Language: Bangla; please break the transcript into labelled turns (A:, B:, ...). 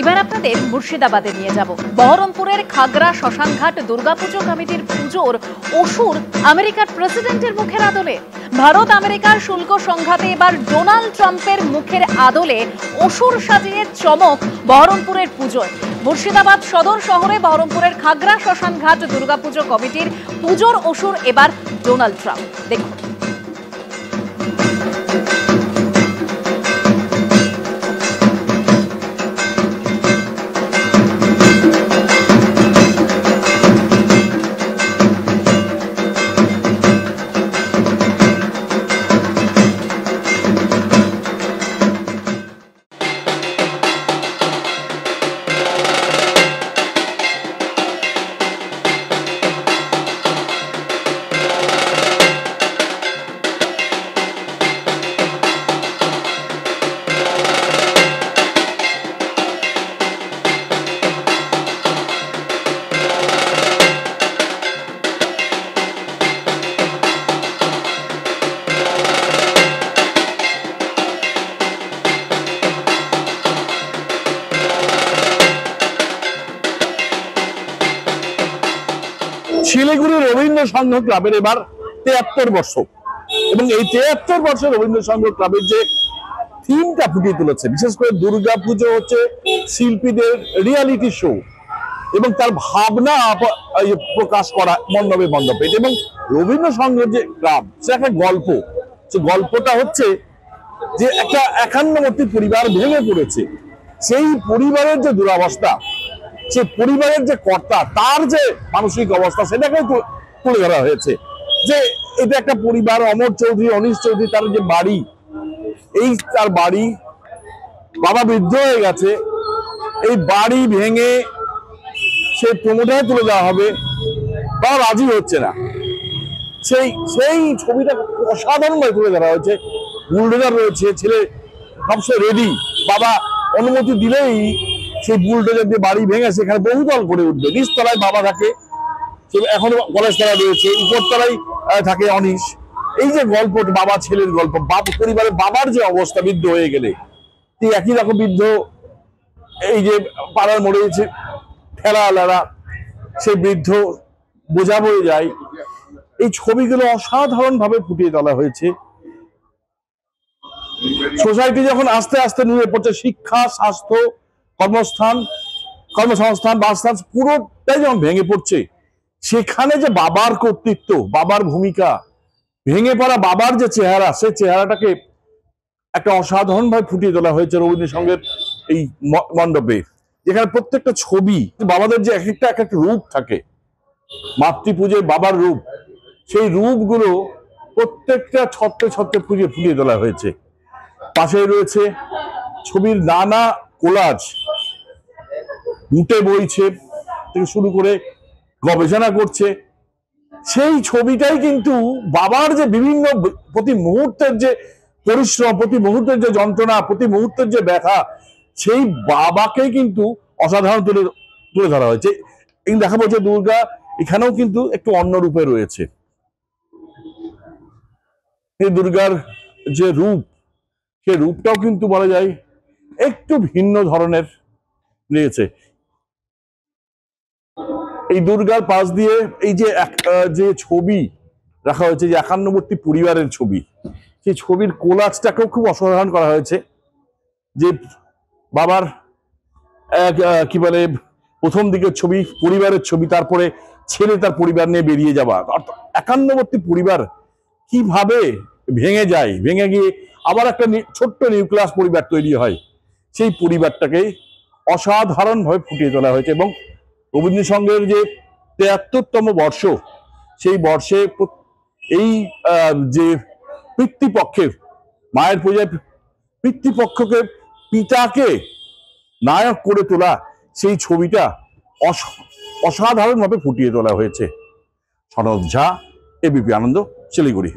A: এবার আপনাদের মুর্শিদাবাদে নিয়ে যাব। বহরমপুরের খাগড়া শ্মশানঘাট দুর্গাপুজো কমিটির পুজোর অসুর আমেরিকার প্রেসিডেন্টের মুখের আদলে। ভারত আমেরিকার শুল্ক সংঘাতে এবার ডোনাল্ড ট্রাম্পের মুখের আদলে অসুর সাজিয়ে চমক বহরমপুরের পুজোয়। মুর্শিদাবাদ সদর শহরে বহরমপুরের খাগড়া শ্মশানঘাট দুর্গাপুজো কমিটির পুজোর অসুর এবার ডোনাল্ড ট্রাম্প। দেখুন।
B: শিলিগুড়ি রবীন্দ্র সংঘ ক্লাবের এবার ৭৩ বর্ষ এবং এই ৭৩ বর্ষে রবীন্দ্র সংঘ ক্লাবের যে থিমটা ফুটিয়ে তুলেছে, বিশেষ করে দুর্গাপুজো হচ্ছে শিল্পীদের রিয়ালিটি শো এবং তার ভাবনা প্রকাশ করা মণ্ডপে মণ্ডপে। এবং রবীন্দ্র সংঘের যে ক্লাব, সে একটা গল্প, সে গল্পটা হচ্ছে যে একটা একান্নবর্তী পরিবার ভেঙে পড়েছে, সেই পরিবারের যে দুরবস্থা, সে পরিবারের যে কর্তা, তার যে মানসিক অবস্থা, সেটাকে তুলে ধরা হয়েছে। যে এটা একটা পরিবার, অমর চৌধুরী, অনিশ চৌধুরী, তার যে বাড়ি, এই তার বাড়ি, বাবা বৃদ্ধ হয়ে গেছে, এই বাড়ি ভেঙে সে প্রমোটারে তুলে দেওয়া হবে, বাবা রাজি হচ্ছে না। সেই ছবিটা অসাধারণভাবে তুলে ধরা হয়েছে। বুলডোজার রয়েছে, ছেলে সবসময় রেডি, বাবা অনুমতি দিলেই সেই বুলডোজার দিয়ে বাড়ি ভেঙে সেখানে বহুতল করে উঠবে। নিচতলায় বাবা থাকে, এখনো কলেজ তলায় রয়েছে, উপরতলায় থাকে অনিশ। এই যে গল্প, বাবা ছেলের গল্প, পরিবারের বাবার যে অবস্থা বৃদ্ধ হয়ে গেলে, একই রকম বৃদ্ধ এই যে পাড়ার মোড়ে ঠেলা আলারা, সেই বৃদ্ধ বোঝা বয়ে যায়। এই ছবিগুলো অসাধারণ ভাবে ফুটিয়ে তোলা হয়েছে। সোসাইটি যখন আস্তে আস্তে নুয়ে পড়ছে, শিক্ষা, স্বাস্থ্য, কর্মসংস্থান, বাসস্থান পুরোটাই যখন ভেঙে পড়ছে, সেখানে যে বাবার কর্তৃত্ব, বাবার ভূমিকা, ভেঙে পড়া বাবার যে চেহারা, সেই চেহারাটাকে একটা অসাধারণ ভাবে ফুটিয়ে তোলা হয়েছে রবীন্দ্র সংঘের এই মণ্ডপে। যেখানে প্রত্যেকটা ছবি, বাবাদের যে এক একটা রূপ থাকে, মাতৃপূজায় বাবার রূপ, সেই রূপগুলো প্রত্যেকটা ছত্রে ছত্রে ফুটিয়ে তোলা হয়েছে। পাশে রয়েছে ছবির নানা কোলাজ, ঘুঁটে বইছে থেকে শুরু করে গবেষণা করছে। সেই ছবিটাই কিন্তু বাবার যে বিভিন্ন প্রতি মুহূর্তের যে পরিশ্রম, প্রতি মুহূর্তের যে যন্ত্রণা, প্রতি মুহূর্তের যে ব্যথা, সেই বাবাকে কিন্তু অসাধারণ তুলে ধরা হয়েছে। এই দেখা বলছে দুর্গা এখানেও কিন্তু একটু অন্য রূপে রয়েছে। এই দুর্গার যে রূপ, সে রূপটাও কিন্তু বলা যায় একটু ভিন্ন ধরনের রয়েছে। এই দুর্গার পাশ দিয়ে এই যে ছবি রাখা হয়েছে, যে একান্নবর্তী পরিবারের ছবি, সেই ছবির কোলাজটাকেও খুব অসাধারণ করা হয়েছে। যে বাবার কি বলে প্রথম দিকের ছবি, পরিবারের ছবি, তারপরে ছেলে তার পরিবার নিয়ে বেরিয়ে যাওয়া, একান্নবর্তী পরিবার কিভাবে ভেঙে যায়, ভেঙে গিয়ে আবার একটা ছোট্ট নিউক্লিয়াস পরিবার তৈরি হয়, সেই পরিবারটাকে অসাধারণ ভাবে ফুটিয়ে তোলা হয়েছে। এবং রবীন্দ্র সংঘের যে ৭৩তম বর্ষ, সেই বর্ষে এই যে পিতৃপক্ষে, মায়ের পূজায় পিতৃপক্ষকে, পিতাকে নায়ক করে তোলা, সেই ছবিটা অসাধারণ ভাবে ফুটিয়ে তোলা হয়েছে। সনদ ঝা, এবিপি আনন্দ, শিলিগুড়ি।